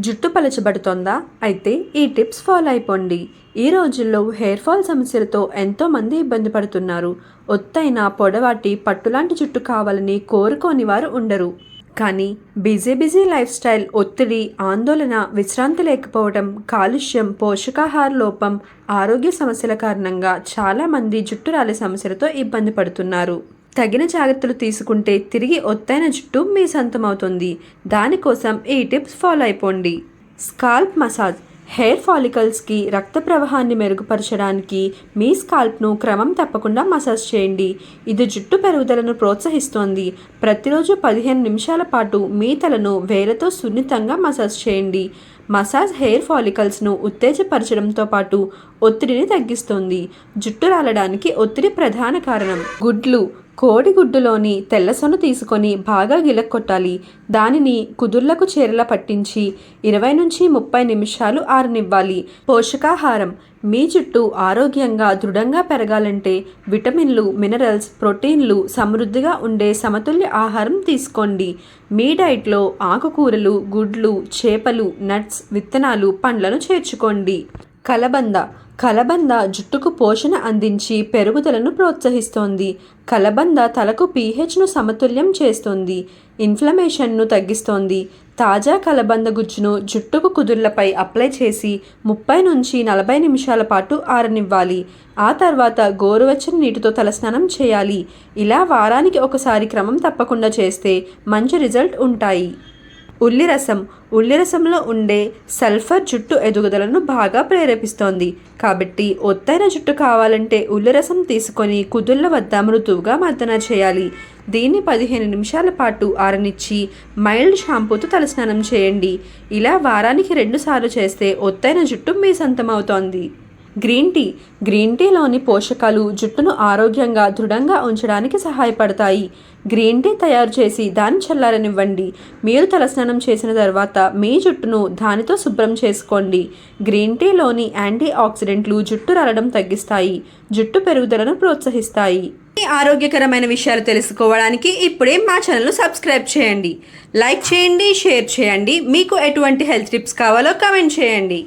జుట్టు పలచబడుతోందా? అయితే ఈ టిప్స్ ఫాలో అయిపోండి. ఈ రోజుల్లో హెయిర్ ఫాల్ సమస్యలతో ఎంతోమంది ఇబ్బంది పడుతున్నారు. ఒత్తైన, పొడవాటి, పట్టులాంటి జుట్టు కావాలని కోరుకోని వారు ఉండరు. కానీ బిజీ లైఫ్ స్టైల్, ఒత్తిడి, ఆందోళన, విశ్రాంతి లేకపోవడం, కాలుష్యం, పోషకాహార లోపం, ఆరోగ్య సమస్యల కారణంగా చాలామంది జుట్టు రాలే సమస్యలతో ఇబ్బంది పడుతున్నారు. తగిన జాగ్రత్తలు తీసుకుంటే తిరిగి ఒత్తైన జుట్టు మీ సొంతమవుతుంది. దానికోసం ఈ టిప్స్ ఫాలో అయిపోండి. Scalp massage. హెయిర్ ఫాలికల్స్కి రక్త ప్రవాహాన్ని మెరుగుపరచడానికి మీ స్కాల్ప్ను క్రమం తప్పకుండా మసాజ్ చేయండి. ఇది జుట్టు పెరుగుదలను ప్రోత్సహిస్తోంది. ప్రతిరోజు 15 నిమిషాల పాటు మీ తలను వేలతో సున్నితంగా మసాజ్ చేయండి. మసాజ్ హెయిర్ ఫాలికల్స్ను ఉత్తేజపరచడంతో పాటు ఒత్తిడిని తగ్గిస్తుంది. జుట్టు రాలడానికి ఒత్తిడి ప్రధాన కారణం. గుడ్లు. కోడిగుడ్డులోని తెల్లసొన తీసుకొని బాగా గిలక్కొట్టాలి. దానిని కుదుర్లకు చీరలా పట్టించి 20 నుంచి 30 నిమిషాలు ఆరనివ్వాలి. పోషకాహారం. మీ జుట్టు ఆరోగ్యంగా, దృఢంగా పెరగాలంటే విటమిన్లు, మినరల్స్, ప్రోటీన్లు సమృద్ధిగా ఉండే సమతుల్య ఆహారం తీసుకోండి. మీ డైట్లో ఆకుకూరలు, గుడ్లు, చేపలు, నట్స్, విత్తనాలు, పండ్లను చేర్చుకోండి. కలబంద జుట్టుకు పోషణ అందించి పెరుగుదలను ప్రోత్సహిస్తోంది. కలబంద తలకు pHను సమతుల్యం చేస్తుంది. ఇన్ఫ్లమేషన్ను తగ్గిస్తోంది. తాజా కలబంద గుజ్జును జుట్టుకు కుదుళ్లపై అప్లై చేసి 30 నుంచి 40 నిమిషాల పాటు ఆరనివ్వాలి. ఆ తర్వాత గోరువెచ్చని నీటితో తలస్నానం చేయాలి. ఇలా వారానికి ఒకసారి క్రమం తప్పకుండా చేస్తే మంచి రిజల్ట్ ఉంటాయి. ఉల్లిరసంలో ఉండే సల్ఫర్ జుట్టు ఎదుగుదలను బాగా ప్రేరేపిస్తోంది. కాబట్టి ఒత్తైన జుట్టు కావాలంటే ఉల్లిరసం తీసుకొని కుదుళ్ళ వద్ద మృదువుగా మర్దన చేయాలి. దీన్ని 15 నిమిషాల పాటు ఆరనిచ్చి మైల్డ్ షాంపూతో తలస్నానం చేయండి. ఇలా వారానికి 2 సార్లు చేస్తే ఒత్తైన జుట్టు మీ సొంతమవుతోంది. గ్రీన్ టీలోని పోషకాలు జుట్టును ఆరోగ్యంగా, దృఢంగా ఉంచడానికి సహాయపడతాయి. గ్రీన్ టీ తయారు చేసి దాన్ని చల్లారనివ్వండి. మీరు తలస్నానం చేసిన తర్వాత మీ జుట్టును దానితో శుభ్రం చేసుకోండి. గ్రీన్ టీలోని యాంటీ ఆక్సిడెంట్లు జుట్టు రాలడం తగ్గిస్తాయి, జుట్టు పెరుగుదలను ప్రోత్సహిస్తాయి. ఈ ఆరోగ్యకరమైన విషయాలు తెలుసుకోవడానికి ఇప్పుడే మా ఛానల్ను సబ్స్క్రైబ్ చేయండి. లైక్ చేయండి, షేర్ చేయండి. మీకు ఎటువంటి హెల్త్ టిప్స్ కావాలో కామెంట్ చేయండి.